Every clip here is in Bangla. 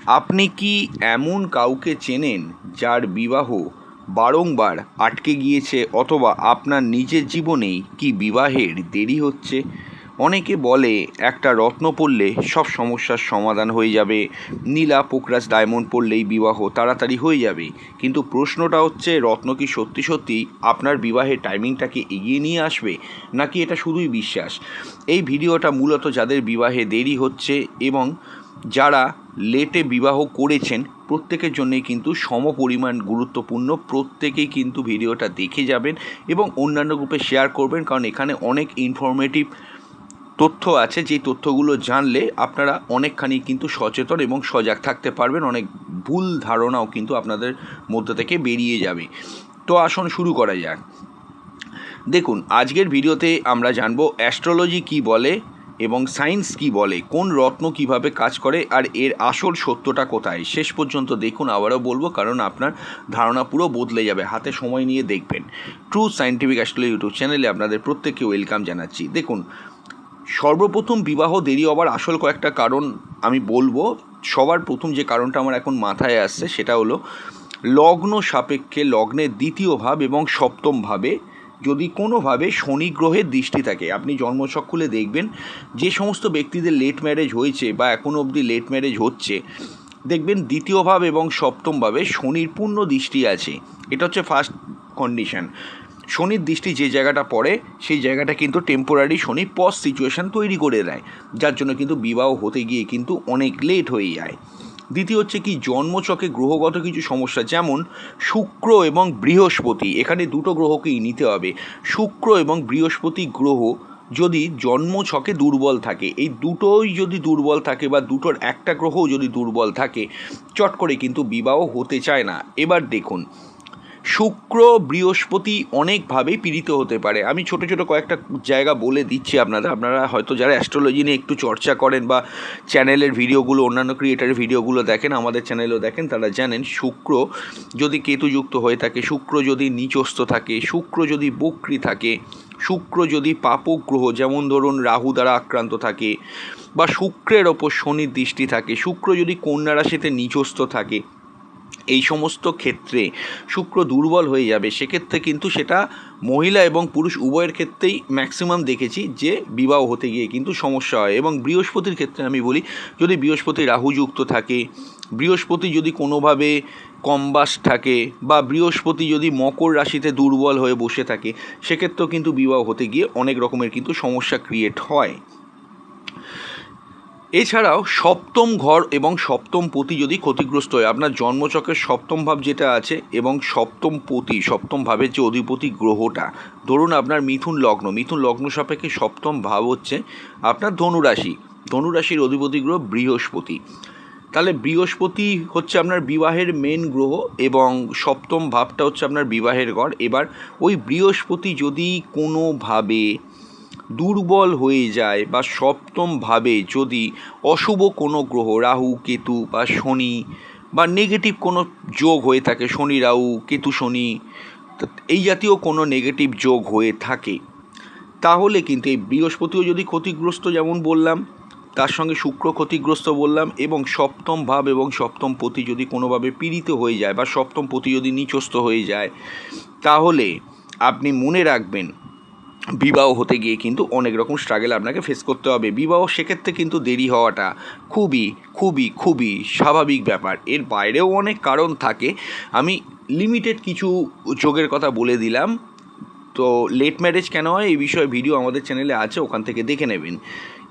আপনি কি এমন কাউকে চেনেন যার বিবাহ বারংবার আটকে গিয়েছে, অথবা আপনার নিজের জীবনেই কি বিবাহের দেরি হচ্ছে? অনেকে বলে একটা রত্ন পরলে সব সমস্যার সমাধান হয়ে যাবে, নীলা পোকরাজ ডায়মন্ড পরলেই বিবাহ তাড়াতাড়ি হয়ে যাবে। কিন্তু প্রশ্নটা হচ্ছে, রত্ন কি সত্যি সত্যি আপনার বিবাহের টাইমিংটাকে এগিয়ে নিয়ে আসবে, নাকি এটা শুধুই বিশ্বাস? এই ভিডিওটা মূলত যাদের বিবাহে দেরি হচ্ছে এবং যারা লেটে বিবাহ করেছেন প্রত্যেকের জন্যই কিন্তু সমপরিমাণ গুরুত্বপূর্ণ। প্রত্যেকেই কিন্তু ভিডিওটা দেখে যাবেন এবং অন্যান্য গ্রুপে শেয়ার করবেন, কারণ এখানে অনেক ইনফরমেটিভ তথ্য আছে, যেই তথ্যগুলো জানলে আপনারা অনেকখানি কিন্তু সচেতন এবং সজাগ থাকতে পারবেন। অনেক ভুল ধারণাও কিন্তু আপনাদের মধ্যে থেকে বেরিয়ে যাবে। তো আসুন শুরু করা যাক। দেখুন, আজকের ভিডিওতে আমরা জানবো অ্যাস্ট্রোলজি কী বলে এবং সায়েন্স কি বলে, কোন রত্ন কিভাবে কাজ করে, আর এর আসল সত্যটা কোথায়। শেষ পর্যন্ত দেখুন, আবারও বলবো, কারণ আপনার ধারণা পুরো বদলে যাবে। হাতে সময় নিয়ে দেখবেন। ট্রু সায়েন্টিফিক অ্যাস্ট্রোলজি ইউটিউব চ্যানেলে আপনাদের প্রত্যেককে ওয়েলকাম জানাচ্ছি। দেখুন, সর্বপ্রথম বিবাহ দেরি হওয়ার আসল কয়েকটা কারণ আমি বলবো। সবার প্রথম যে কারণটা আমার এখন মাথায় আসছে সেটা হলো লগ্ন সাপেক্ষে, লগ্নের দ্বিতীয় ভাব এবং সপ্তম ভাবে যদি কোনোভাবে শনি গ্রহের দৃষ্টি থাকে। আপনি জন্মছক খুলে দেখবেন, যে সমস্ত ব্যক্তিদের লেট ম্যারেজ হয়েছে বা এখনও অবধি লেট ম্যারেজ হচ্ছে, দেখবেন দ্বিতীয় ভাব এবং সপ্তম ভাবে শনির পূর্ণ দৃষ্টি আছে। এটা হচ্ছে ফার্স্ট কন্ডিশন। শনির দৃষ্টি যে জায়গাটা পড়ে সেই জায়গাটা কিন্তু টেম্পোরারি শনি পজ সিচুয়েশান তৈরি করে দেয়, যার জন্য কিন্তু বিবাহ হতে গিয়ে কিন্তু অনেক লেট হয়ে যায়। দ্বিতীয় হচ্ছে কি, জন্মচকে গ্রহগত কিছু সমস্যা, যেমন শুক্র এবং বৃহস্পতি। এখানে দুটো গ্রহকেই নিতে হবে। শুক্র এবং বৃহস্পতি গ্রহ যদি জন্মছকে দুর্বল থাকে, এই দুটোই যদি দুর্বল থাকে বা দুটোর একটা গ্রহও যদি দুর্বল থাকে, চট করে কিন্তু বিবাহ হতে চায় না। এবার দেখুন, শুক্র বৃহস্পতি অনেকভাবেই পীড়িত হতে পারে। আমি ছোটো ছোটো কয়েকটা জায়গা বলে দিচ্ছি আপনারা হয়তো যারা অ্যাস্ট্রোলজি নিয়ে একটু চর্চা করেন বা চ্যানেলের ভিডিওগুলো, অন্যান্য ক্রিয়েটারের ভিডিওগুলো দেখেন, আমাদের চ্যানেলেও দেখেন, তারা জানেন শুক্র যদি কেতুযুক্ত হয়ে থাকে, শুক্র যদি নীচস্থ থাকে, শুক্র যদি বক্রী থাকে, শুক্র যদি পাপক গ্রহ যেমন ধরুন রাহু দ্বারা আক্রান্ত থাকে, বা শুক্রের ওপর শনির দৃষ্টি থাকে, শুক্র যদি কন্যা রাশিতে নীচস্থ থাকে, এই সমস্ত ক্ষেত্রে শুক্র দুর্বল হয়ে যাবে। সেক্ষেত্রে কিন্তু সেটা মহিলা এবং পুরুষ উভয়ের ক্ষেত্রেই ম্যাক্সিমাম দেখেছি যে বিবাহ হতে গিয়ে কিন্তু সমস্যা হয়। এবং বৃহস্পতির ক্ষেত্রে আমি বলি, যদি বৃহস্পতি রাহুযুক্ত থাকে, বৃহস্পতি যদি কোনোভাবে কম্বাস থাকে, বা বৃহস্পতি যদি মকর রাশিতে দুর্বল হয়ে বসে থাকে, সেক্ষেত্রেও কিন্তু বিবাহ হতে গিয়ে অনেক রকমের কিন্তু সমস্যা ক্রিয়েট হয়। এছাড়াও সপ্তম ঘর এবং সপ্তম পতি যদি ক্ষতিগ্রস্ত হয়, আপনার জন্মচক্রের সপ্তম ভাব যেটা আছে এবং সপ্তম পতি, সপ্তম ভাবের যে অধিপতি গ্রহটা, ধরুন আপনার মিথুন লগ্ন সাপেক্ষে সপ্তম ভাব হচ্ছে আপনার ধনুরাশি, ধনুরাশির অধিপতি গ্রহ বৃহস্পতি। তাহলে বৃহস্পতি হচ্ছে আপনার বিবাহের মেন গ্রহ এবং সপ্তম ভাবটা হচ্ছে আপনার বিবাহের ঘর। এবার ওই বৃহস্পতি যদি কোনোভাবে দুর্বল হয়ে যায় বা সপ্তমভাবে যদি অশুভ কোনো গ্রহ, রাহু কেতু বা শনি, বা নেগেটিভ কোনো যোগ হয়ে থাকে, শনি রাহু কেতু শনি, এই জাতীয় কোনো নেগেটিভ যোগ হয়ে থাকে, তাহলে কিন্তু এই বৃহস্পতিও যদি ক্ষতিগ্রস্ত যেমন বললাম, তার সঙ্গে শুক্র ক্ষতিগ্রস্ত বললাম, এবং সপ্তম ভাব এবং সপ্তম পতি যদি কোনোভাবে পীড়িত হয়ে যায় বা সপ্তম পতি যদি নিচস্থ হয়ে যায়, তাহলে আপনি মনে রাখবেন বিবাহ হতে গিয়ে কিন্তু অনেক রকম স্ট্রাগল আপনাকে ফেস করতে হবে। বিবাহ সেক্ষেত্রে কিন্তু দেরি হওয়াটা খুবই খুবই খুবই স্বাভাবিক ব্যাপার। এর বাইরেও অনেক কারণ থাকে, আমি লিমিটেড কিছু যোগের কথা বলে দিলাম। তো লেট ম্যারেজ কেন হয় এই বিষয়ে ভিডিও আমাদের চ্যানেলে আছে, ওখান থেকে দেখে নেবেন।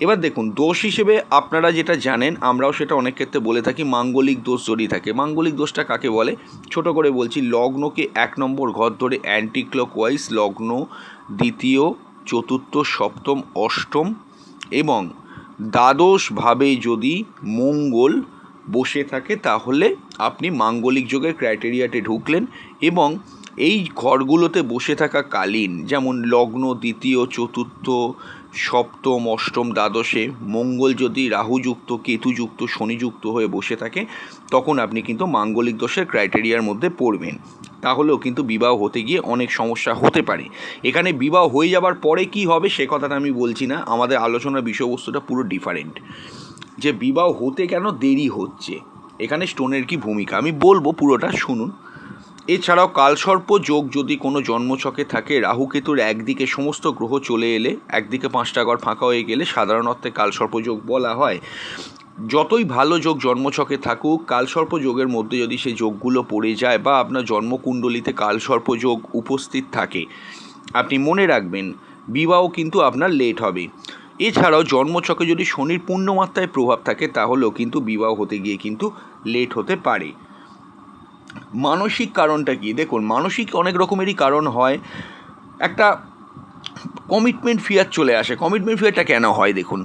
এবার দেখুন, দোষ হিসেবে আপনারা যেটা জানেন, আমরাও সেটা অনেক ক্ষেত্রে বলে থাকি, মাঙ্গলিক দোষ জড়িয়ে থাকে। মাঙ্গলিক দোষটা কাকে বলে, ছোট করে বলছি, লগ্নকে 1 নম্বর ঘর ধরে অ্যান্টি ক্লকওয়াইজ, লগ্ন দ্বিতীয়, চতুর্থ, সপ্তম, অষ্টম এবং দ্বাদশভাবে যদি মঙ্গল বসে থাকে, তাহলে আপনি মাঙ্গলিক যোগের ক্রাইটেরিয়াতে ঢুকলেন। এবং এই ঘরগুলোতে বসে থাকা কালীন, যেমন লগ্ন দ্বিতীয়, চতুর্থ, সপ্তম, অষ্টম, দ্বাদশে মঙ্গল যদি রাহুযুক্ত, কেতুযুক্ত, শনিযুক্ত হয়ে বসে থাকে, তখন আপনি কিন্তু মাঙ্গলিক দোষের ক্রাইটেরিয়ার মধ্যে পড়বেন। তাহলেও কিন্তু বিবাহ হতে গিয়ে অনেক সমস্যা হতে পারে। এখানে বিবাহ হয়ে যাবার পরে কি হবে সে কথাটা আমি বলছি না, আমাদের আলোচনার বিষয়বস্তুটা পুরো ডিফারেন্ট, যে বিবাহ হতে কেন দেরি হচ্ছে। এখানে স্টোনের কি ভূমিকা আমি বলবো, পুরোটা শুনুন। এছাড়াও কালসর্প যোগ যদি কোনো জন্মছকে থাকে, রাহুকেতুর একদিকে সমস্ত গ্রহ চলে এলে, একদিকে 5টা ঘর ফাঁকা হয়ে গেলে সাধারণ অর্থে কালসর্প যোগ বলা হয়। যতই ভালো যোগ জন্মছকে থাকুক, কালসর্প যোগের মধ্যে যদি সেই যোগগুলো পড়ে যায় বা আপনার জন্মকুণ্ডলিতে কালসর্প যোগ উপস্থিত থাকে, আপনি মনে রাখবেন বিবাহ কিন্তু আপনার লেট হবে। এছাড়াও জন্মছকে যদি শনির পূর্ণমাত্রায় প্রভাব থাকে, তাহলেও কিন্তু বিবাহ হতে গিয়ে কিন্তু লেট হতে পারে। মানসিক কারণটা কি? দেখুন, মানসিক অনেক রকমেরই কারণ হয়। একটা কমিটমেন্ট ফিয়ার চলে আসে। কমিটমেন্ট ফিয়ারটা কেন হয়? দেখুন,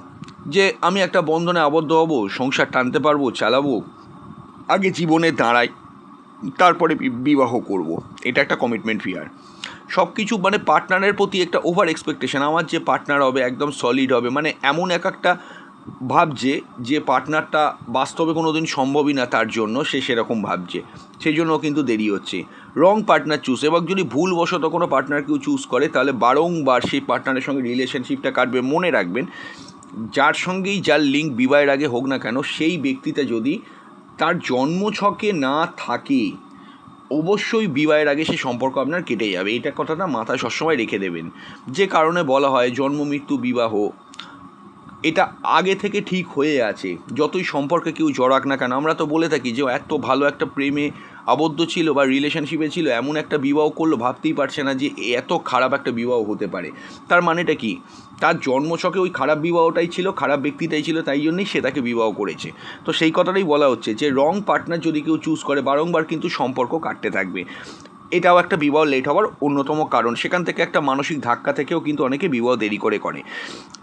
যে আমি একটা বন্ধনে আবদ্ধ হব, সংসার টানতে পারবো, চালাবো, আগে জীবনে দাঁড়াই, তারপরে বিবাহ করব, এটা একটা কমিটমেন্ট ফিয়ার। সব কিছু মানে পার্টনারের প্রতি একটা ওভার এক্সপেকটেশন, আমার যে পার্টনার হবে একদম সলিড হবে, মানে এমন একটা ভাবছে যে পার্টনারটা বাস্তবে কোনো দিন সম্ভবই না তার জন্য, সে সেরকম ভাবছে, সেই জন্য কিন্তু দেরি হচ্ছে। রং পার্টনার চুজ, এবং যদি ভুলবশত কোনো পার্টনার কেউ চুজ করে, তাহলে বারংবার সেই পার্টনারের সঙ্গে রিলেশনশিপটা কাটবে। মনে রাখবেন, যার সঙ্গেই যার লিঙ্ক বিবাহের আগে হোক না কেন, সেই ব্যক্তিটা যদি তার জন্মছকে না থাকে, অবশ্যই বিবাহের আগে সেই সম্পর্ক আপনার কেটে যাবে। এটা কথাটা মাথায় সবসময় রেখে দেবেন। যে কারণে বলা হয় জন্ম মৃত্যু বিবাহ এটা আগে থেকে ঠিক হয়ে আছে। যতই সম্পর্কে কেউ জড়াক না কেন, আমরা তো বলে থাকি যে এত ভালো একটা প্রেমে আবদ্ধ ছিল বা রিলেশনশিপে ছিল, এমন একটা বিবাহ করলো, ভাবতেই পারছে না যে এত খারাপ একটা বিবাহ হতে পারে। তার মানেটা কি? তার জন্মছকে ওই খারাপ বিবাহটাই ছিল, খারাপ ব্যক্তিটাই ছিল, তাই জন্যই সে তাকে বিবাহ করেছে। তো সেই কথাটাই বলা হচ্ছে যে রং পার্টনার যদি কেউ চুজ করে, বারংবার কিন্তু সম্পর্ক কাটতে থাকবে। এটাও একটা বিবাহ লেট হওয়ার অন্যতম কারণ। সেখান থেকে একটা মানসিক ধাক্কা থেকেও কিন্তু অনেকে বিবাহ দেরি করে।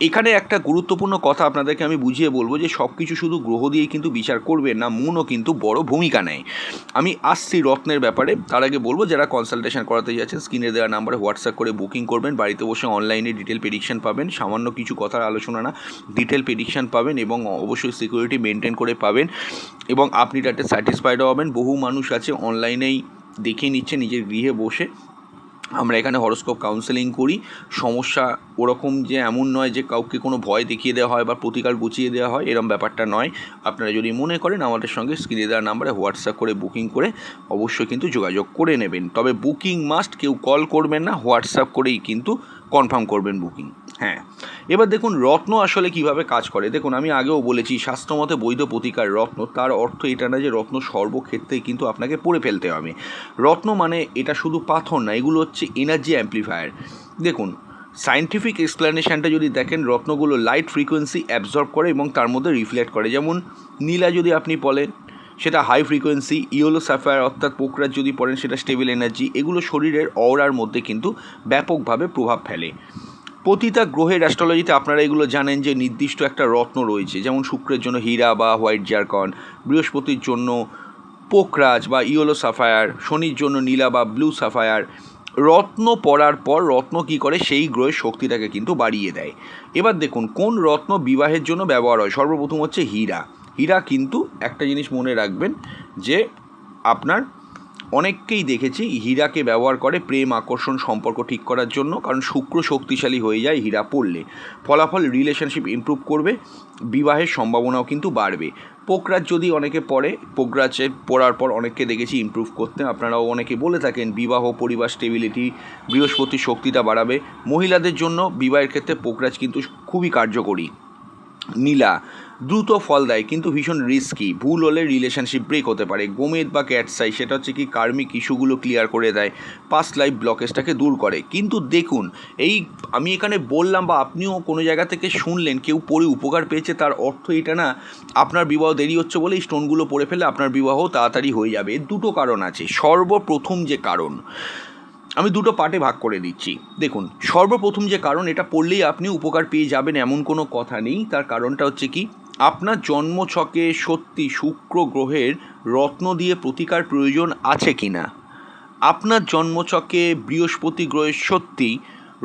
এখানে একটা গুরুত্বপূর্ণ কথা আপনাদেরকে আমি বুঝিয়ে বলবো যে সব কিছু শুধু গ্রহ দিয়েই কিন্তু বিচার করবে না, মনও কিন্তু বড় ভূমিকা নেয়। আমি আসছি রত্নের ব্যাপারে, তার আগে বলবো যারা কনসালটেশন করাতে যাচ্ছেন, স্ক্রিনে দেওয়া নাম্বারে হোয়াটসঅ্যাপ করে বুকিং করবেন। বাড়িতে বসে অনলাইনে ডিটেল প্রেডিকশন পাবেন, সামান্য কিছু কথার আলোচনা না, ডিটেল প্রেডিকশন পাবেন, এবং অবশ্যই সিকিউরিটি মেনটেন করে পাবেন, এবং আপনি তাতে স্যাটিসফাইডও হবেন। বহু মানুষ আছে অনলাইনেই দেখে নিচ্ছে নিজের গৃহে বসে। আমরা এখানে হরোস্কোপ কাউন্সেলিং করি। সমস্যা ওরকম যে এমন নয় যে কাউকে কোনো ভয় দেখিয়ে দেওয়া হয় বা প্রতিকার গুছিয়ে দেওয়া হয়, এরম ব্যাপারটা নয়। আপনারা যদি মনে করেন, আমাদের সঙ্গে স্ক্রিনে দেওয়া নাম্বারে হোয়াটসঅ্যাপ করে বুকিং করে অবশ্যই কিন্তু যোগাযোগ করে নেবেন। তবে বুকিং মাস্ট, কেউ কল করবেন না, হোয়াটসঅ্যাপ করেই কিন্তু কনফার্ম করবেন বুকিং। হ্যাঁ, এবার দেখুন রত্ন আসলে কিভাবে কাজ করে। দেখুন, আমি আগেও বলেছি শাস্ত্রমতে বৈধ প্রতিকার রত্ন, তার অর্থ এটা না যে রত্ন সর্বক্ষেত্রেই কিন্তু আপনাকে পড়ে ফেলতে হবে। রত্ন মানে এটা শুধু পাথর না, এগুলো হচ্ছে এনার্জি অ্যাম্প্লিফায়ার। দেখুন, সায়েন্টিফিক এক্সপ্লেনেশনটা যদি দেখেন, রত্নগুলো লাইট ফ্রিকোয়েন্সি অ্যাবজর্ব করে এবং তার মধ্যে রিফ্লেক্ট করে। যেমন নীলা যদি আপনি বলেন, সেটা হাই ফ্রিকোয়েন্সি। ইয়েলো স্যাফায়ার অর্থাৎ পোকরাজ যদি পড়েন, সেটা স্টেবল এনার্জি। এগুলো শরীরের অরার মধ্যে কিন্তু ব্যাপকভাবে প্রভাব ফেলে। প্রতিটা গ্রহের অ্যাস্ট্রোলজিতে আপনারা এগুলো জানেন যে নির্দিষ্ট একটা রত্ন রয়েছে। যেমন শুক্রের জন্য হীরা বা হোয়াইট জারকন, বৃহস্পতির জন্য পোকরাজ বা ইয়েলো সাফায়ার, শনির জন্য নীলা বা ব্লু সাফায়ার। রত্ন পড়ার পর রত্ন কী করে, সেই গ্রহের শক্তিটাকে কিন্তু বাড়িয়ে দেয়। এবার দেখুন কোন রত্ন বিবাহের জন্য ব্যবহার হয়। সর্বপ্রথম হচ্ছে হীরা। হীরা কিন্তু একটা জিনিস মনে রাখবেন যে আপনার অনেককেই দেখেছি হীরাকে ব্যবহার করে প্রেম, আকর্ষণ, সম্পর্ক ঠিক করার জন্য। কারণ শুক্র শক্তিশালী হয়ে যায় হীরা পড়লে। ফলাফল রিলেশনশিপ ইমপ্রুভ করবে, বিবাহের সম্ভাবনাও কিন্তু বাড়বে। পোকরাজ যদি অনেকে পড়ে, পোকরাজে পড়ার পর অনেককে দেখেছি ইমপ্রুভ করতে। আপনারাও অনেকে বলে থাকেন বিবাহ, পরিবার, স্টেবিলিটি, বৃহস্পতির শক্তিটা বাড়াবে। মহিলাদের জন্য বিবাহের ক্ষেত্রে পোকরাজ কিন্তু খুবই কার্যকরী। নীলা দ্রুত ফল দেয় কিন্তু ভীষণ রিস্কি, ভুল হলে রিলেশনশিপ ব্রেক হতে পারে। গোমেদ বা ক্যাটসাই, সেটা হচ্ছে কি কার্মিক ইস্যুগুলো ক্লিয়ার করে দেয়, পাস্ট লাইফ ব্লকেজটাকে দূর করে। কিন্তু দেখুন, এই আমি এখানে বললাম বা আপনিও কোনো জায়গা থেকে শুনলেন কেউ পড়ে উপকার পেয়েছে, তার অর্থ এটা না আপনার বিবাহ দেরি হচ্ছে বলে এই স্টোনগুলো পড়ে ফেলে আপনার বিবাহ তাড়াতাড়ি হয়ে যাবে। এর দুটো কারণ আছে। সর্বপ্রথম যে কারণ, আমি দুটো পার্টে ভাগ করে দিচ্ছি। দেখুন, সর্বপ্রথম যে কারণ, এটা পড়লেই আপনি উপকার পেয়ে যাবেন এমন কোনো কথা নেই। তার কারণটা হচ্ছে কি, আপনার জন্মছকে সত্যি শুক্র গ্রহের রত্ন দিয়ে প্রতিকার প্রয়োজন আছে কি না। আপনার জন্মছকে বৃহস্পতি গ্রহের সত্যি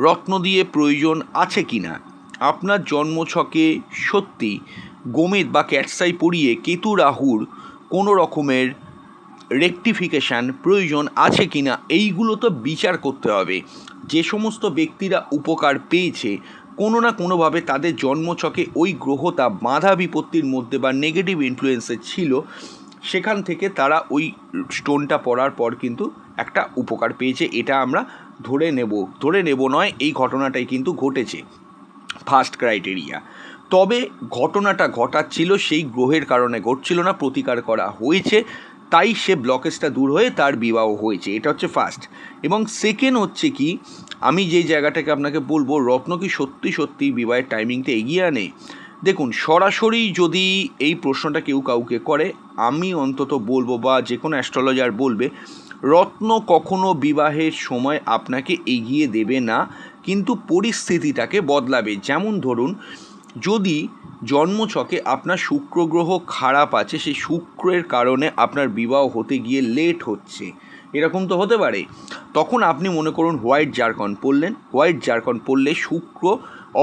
রত্ন দিয়ে প্রয়োজন আছে কি না। আপনার জন্মছকে সত্যি গোমেদ বা ক্যাটসাই পরিয়ে কেতু রাহুর কোনো রকমের রেকটিফিকেশান প্রয়োজন আছে কি না, এইগুলো তো বিচার করতে হবে। যে সমস্ত ব্যক্তিরা উপকার পেয়েছে, কোনো না কোনোভাবে তাদের জন্মছকে ওই গ্রহটা বাধা বিপত্তির মধ্যে বা নেগেটিভ ইনফ্লুয়েন্সে ছিল, সেখান থেকে তারা ওই স্টোনটা পড়ার পর কিন্তু একটা উপকার পেয়েছে, এটা আমরা ধরে নেব নয়, এই ঘটনাটাই কিন্তু ঘটেছে। First criteria. তবে ঘটনাটা ঘটাচ্ছিল সেই গ্রহের কারণে ঘটছিল না, প্রতিকার করা হয়েছে, তাই সে ব্লকেজটা দূর হয়ে তার বিবাহ হয়েছে। এটা হচ্ছে ফার্স্ট। এবং সেকেন্ড হচ্ছে কি, আমি যেই জায়গাটাকে আপনাকে বলবো, রত্ন কি সত্যি সত্যি বিবাহের টাইমিংটা এগিয়ে আনে? দেখুন, সরাসরি যদি এই প্রশ্নটা কেউ কাউকে করে, আমি অন্তত বলবো, বা যে কোনো অ্যাস্ট্রোলজার বলবে, রত্ন কখনো বিবাহের সময় আপনাকে এগিয়ে দেবে না, কিন্তু পরিস্থিতিটাকে বদলাবে। যেমন ধরুন, যদি জন্মছকে আপনার শুক্র গ্রহ খারাপ আছে, সেই শুক্রের কারণে আপনার বিবাহ হতে গিয়ে লেট হচ্ছে, এরকম তো হতে পারে। তখন আপনি মনে করুন হোয়াইট জারকন পড়লেন, হোয়াইট জারকন পড়লে শুক্র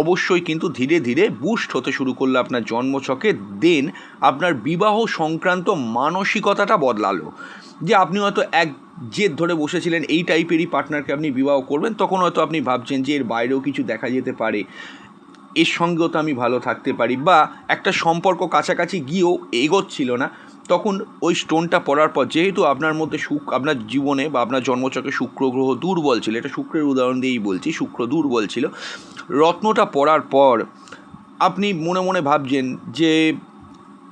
অবশ্যই কিন্তু ধীরে ধীরে বুস্ট হতে শুরু করলো আপনার জন্মছকে। দেন আপনার বিবাহ সংক্রান্ত মানসিকতাটা বদলালো, যে আপনি হয়তো এক জেদ ধরে বসেছিলেন এই টাইপেরই পার্টনারকে আপনি বিবাহ করবেন, তখন হয়তো আপনি ভাবছেন যে এর বাইরেও কিছু দেখা যেতে পারে, এর সঙ্গেও তো আমি ভালো থাকতে পারি, বা একটা সম্পর্ক কাছাকাছি গিয়েও এগোচ্ছিল না। তখন ওই স্টোনটা পড়ার পর, যেহেতু আপনার মধ্যে আপনার জীবনে বা আপনার জন্মচক্রে শুক্র গ্রহ দুর্বল ছিল, এটা শুক্রের উদাহরণ দিয়েই বলছি, শুক্র দুর্বল ছিল, রত্নটা পড়ার পর আপনি মনে মনে ভাবছেন যে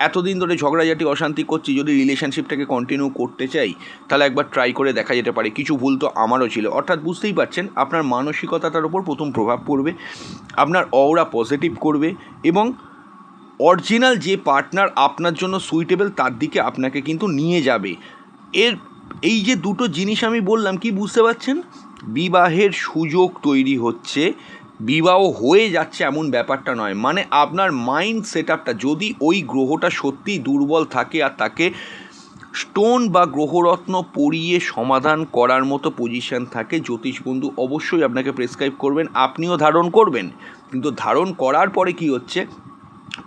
এতদিন ধরে ঝগড়াঝাটি অশান্তি করছি, যদি রিলেশনশিপটাকে কন্টিনিউ করতে চাই তাহলে একবার ট্রাই করে দেখা যেতে পারে, কিছু ভুল তো আমারও ছিল। অর্থাৎ বুঝতেই পারছেন, আপনার মানসিকতাটার ওপর প্রথম প্রভাব পড়বে, আপনার অরা পজিটিভ করবে, এবং অরিজিনাল যে পার্টনার আপনার জন্য সুইটেবল তার দিকে আপনাকে কিন্তু নিয়ে যাবে। এই যে দুটো জিনিস আমি বললাম, কি বুঝতে পারছেন? বিবাহের সুযোগ তৈরি হচ্ছে, বিবাহ হয়ে যাচ্ছে এমন ব্যাপারটা নয়। মানে আপনার মাইন্ড সেট আপটা, যদি ওই গ্রহটা সত্যিই দুর্বল থাকে আর তাকে স্টোন বা গ্রহরত্ন পরিয়ে সমাধান করার মতো পজিশন থাকে, জ্যোতিষ বন্ধু অবশ্যই আপনাকে প্রেসক্রাইব করবেন, আপনিও ধারণ করবেন। কিন্তু ধারণ করার পরে কি হচ্ছে,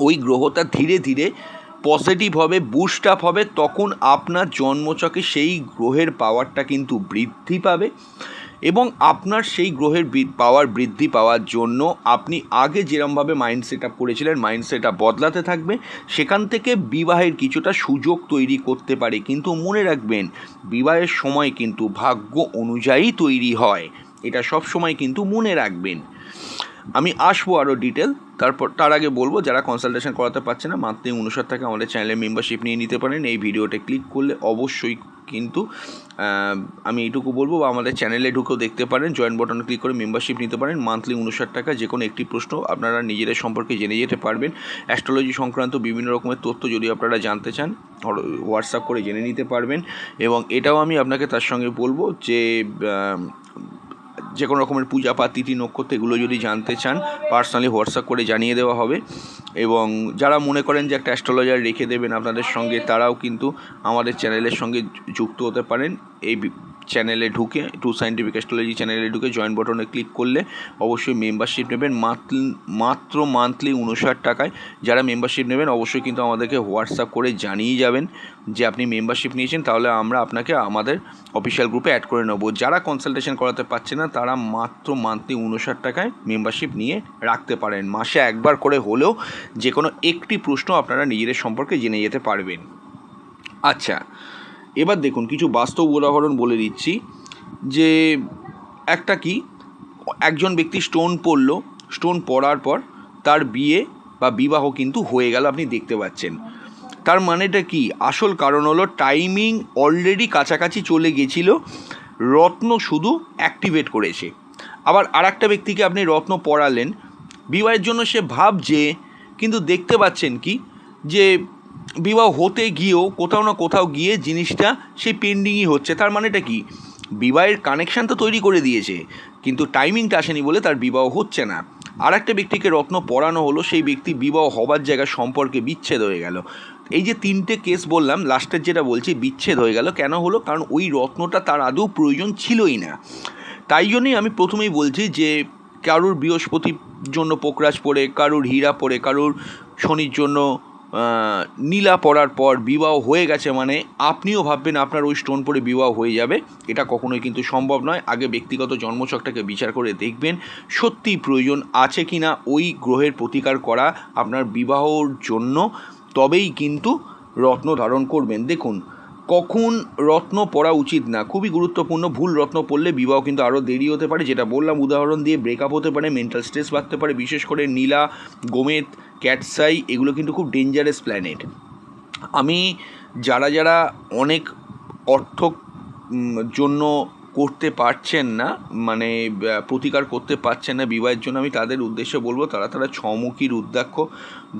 ওই গ্রহটা ধীরে ধীরে পজিটিভ হবে, বুস্ট আপ হবে, তখন আপনার জন্মচকে সেই গ্রহের পাওয়ারটা কিন্তু বৃদ্ধি পাবে, এবং আপনার সেই গ্রহের পাওয়ার বৃদ্ধি পাওয়ার জন্য আপনি আগে যেরমভাবে মাইন্ড সেট আপ করেছিলেন, মাইন্ড সেট আপ বদলাতে থাকবে, সেখান থেকে বিবাহের কিছুটা সুযোগ তৈরি করতে পারে। কিন্তু মনে রাখবেন, বিবাহের সময় কিন্তু ভাগ্য অনুযায়ী তৈরি হয়, এটা সব সময় কিন্তু মনে রাখবেন। আমি আসবো আরও ডিটেল, তার আগে বলবো, যারা কনসালটেশন করাতে পারছে না, মাত্র 59 টাকা আমাদের চ্যানেলে মেম্বারশিপ নিয়ে নিতে পারেন। এই ভিডিওতে ক্লিক করলে অবশ্যই কিন্তু আমি এইটুকু বলবো, বা আমাদের চ্যানেলে ঢুকেও দেখতে পারেন, জয়েন বাটনে ক্লিক করে মেম্বারশিপ নিতে পারেন। মান্থলি 59 টাকা, যে কোনো একটি প্রশ্ন আপনারা নিজেদের সম্পর্কে জেনে যেতে পারবেন। অ্যাস্ট্রোলজি সংক্রান্ত বিভিন্ন রকমের তথ্য যদি আপনারা জানতে চান, হোয়াটসঅ্যাপ করে জেনে নিতে পারবেন। এবং এটাও আমি আপনাকে তার সঙ্গে বলবো যে যে কোনো রকমের পূজা পাঠ, তিথি, নক্ষত্র, এগুলো যদি জানতে চান, পার্সোনালি হোয়াটসঅ্যাপ করে জানিয়ে দেওয়া হবে। এবং যারা মনে করেন যে একটা অ্যাস্ট্রোলজার রেখে দেবেন আপনাদের সঙ্গে, তারাও কিন্তু আমাদের চ্যানেলের সঙ্গে যুক্ত হতে পারেন। এই চ্যানেলে ঢুকে, ট্রু সায়েন্টিফিক অ্যাস্ট্রোলজি চ্যানেলে ঢুকে জয়েন বাটনে ক্লিক করলে অবশ্যই মেম্বারশিপ নেবেন, মাত্র মান্থলি 59 টাকায়। যারা মেম্বারশিপ নেবেন অবশ্যই কিন্তু আমাদেরকে হোয়াটসঅ্যাপ করে জানিয়ে যাবেন যে আপনি মেম্বারশিপ নিয়েছেন, তাহলে আমরা আপনাকে আমাদের অফিসিয়াল গ্রুপে অ্যাড করে নেব। যারা কনসালটেশন করাতে পারছে না, তারা মাত্র মান্থলি 59 টাকায় মেম্বারশিপ নিয়ে রাখতে পারেন। মাসে একবার করে হলেও যে কোনো একটি প্রশ্ন আপনারা নিজেদের সম্পর্কে জেনে যেতে পারবেন। আচ্ছা, এবার দেখুন, কিছু বাস্তব উদাহরণ বলে দিচ্ছি, যে একজন ব্যক্তি স্টোন পড়ল, স্টোন পড়ার পর তার বিয়ে বা বিবাহ কিন্তু হয়ে গেল, আপনি দেখতে পাচ্ছেন। তার মানেটা কি? আসল কারণ হলো টাইমিং অলরেডি কাছাকাছি চলে গেছিল, রত্ন শুধু অ্যাক্টিভেট করেছে। আবার আরেকটা ব্যক্তিকে আপনি রত্ন পড়ালেন বিবাহের জন্য, সে ভাবছে, কিন্তু দেখতে পাচ্ছেন কি যে বিবাহ হতে গিয়েও কোথাও না কোথাও গিয়ে জিনিসটা সেই পেন্ডিংই হচ্ছে। তার মানেটা কি? বিবাহের কানেকশান তো তৈরি করে দিয়েছে, কিন্তু টাইমিংটা আসেনি বলে তার বিবাহ হচ্ছে না। আর একটা ব্যক্তিকে রত্ন পড়ানো হলো, সেই ব্যক্তি বিবাহ হবার জায়গায় সম্পর্কে বিচ্ছেদ হয়ে গেল। এই যে তিনটে কেস বললাম, লাস্টের যেটা বলছি, বিচ্ছেদ হয়ে গেল কেন হলো? কারণ ওই রত্নটা তার আদৌ প্রয়োজন ছিলই না। তাই জন্যই আমি প্রথমেই বলছি যে কারুর বৃহস্পতির জন্য পোকরাজ পড়ে, কারুর হীরা পড়ে, কারুর শনির জন্য নীলা পড়ার পর বিবাহ হয়ে গেছে, মানে আপনিও ভাববেন আপনার ওই স্টোন পরে বিবাহ হয়ে যাবে, এটা কখনোই কিন্তু সম্ভব নয়। আগে ব্যক্তিগত জন্মছকটাকে বিচার করে দেখবেন সত্যিই প্রয়োজন আছে কি না ওই গ্রহের প্রতিকার করা আপনার বিবাহর জন্য, তবেই কিন্তু রত্ন ধারণ করবেন। দেখুন, কখন রত্ন পরা উচিত না খুবই গুরুত্বপূর্ণ। ভুল রত্ন পরলে বিবাহ কিন্তু আরও দেরি হতে পারে, যেটা বললাম উদাহরণ দিয়ে। ব্রেকআপ হতে পারে, মেন্টাল স্ট্রেস বাড়তে পারে। বিশেষ করে নীলা, গোমেদ, ক্যাটসাই এগুলো কিন্তু খুব ডেঞ্জারাস প্ল্যানেট। আমি যারা অনেক অর্থ জন্য করতে পারছেন না, মানে প্রতিকার করতে পারছেন না বিবাহের জন্য, আমি তাদের উদ্দেশ্যে বলবো তারা ছমুখী রুদ্রাক্ষ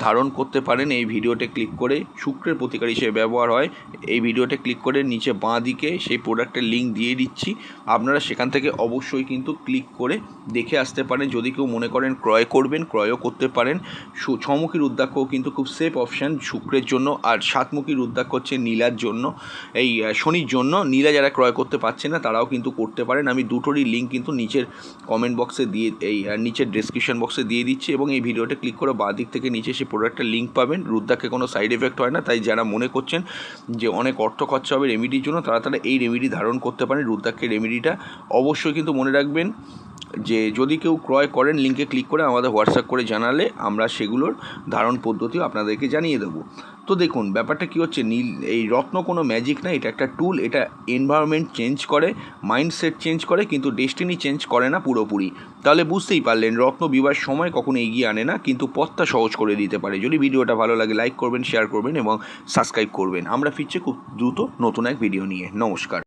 ধারণ করতে পারেন। এই ভিডিওতে ক্লিক করে শুক্রের প্রতিকার হিসেবে ব্যবহার হয়। এই ভিডিওতে ক্লিক করে নিচে বাঁ দিকে সেই প্রোডাক্টের লিঙ্ক দিয়ে দিচ্ছি, আপনারা সেখান থেকে অবশ্যই কিন্তু ক্লিক করে দেখে আসতে পারেন। যদি কেউ মনে করেন ক্রয় করবেন, ক্রয়ও করতে পারেন। ছমুখী রুদ্রাক্ষও কিন্তু খুব সেফ অপশান শুক্রের জন্য। আর সাতমুখী রুদ্রাক্ষ হচ্ছে নীলার জন্য, এই শনির জন্য। নীলা যারা ক্রয় করতে পারছে না তারাও কিন্তু করতে পারেন। আমি দুটোরই লিঙ্ক কিন্তু নিচের কমেন্ট বক্সে দিয়ে, এই নিচের ডেসক্রিপশন বক্সে দিয়ে দিচ্ছি, এবং এই ভিডিওটা ক্লিক করে বাঁ দিক থেকে নিচে সেই প্রোডাক্টের লিঙ্ক পাবেন। রুদ্রাক্ষে কোনো সাইড এফেক্ট হয় না, তাই যারা মনে করছেন যে অনেক অর্থ খরচা হবে রেমেডির জন্য, তারা এই রেমেডি ধারণ করতে পারেন। রুদ্রাক্ষের রেমেডিটা অবশ্যই কিন্তু মনে রাখবেন যে যদি কেউ ক্রয় করেন লিঙ্কে ক্লিক করে আমাদের হোয়াটসঅ্যাপ করে জানালে আমরা সেগুলোর ধারণ পদ্ধতিও আপনাদেরকে জানিয়ে দেবো। তো দেখুন ব্যাপারটা কী হচ্ছে, এই রত্ন কোনো ম্যাজিক না, এটা একটা টুল। এটা এনভায়রনমেন্ট চেঞ্জ করে, মাইন্ডসেট চেঞ্জ করে, কিন্তু ডেস্টিনি চেঞ্জ করে না পুরোপুরি। তাহলে বুঝতেই পারলেন, রত্ন বিবাহের সময় কখনো এগিয়ে আনে না, কিন্তু পথটা সহজ করে দিতে পারে। যদি ভিডিওটা ভালো লাগে লাইক করবেন, শেয়ার করবেন এবং সাবস্ক্রাইব করবেন। আমরা ফিরছি খুব দ্রুত নতুন এক ভিডিও নিয়ে। নমস্কার।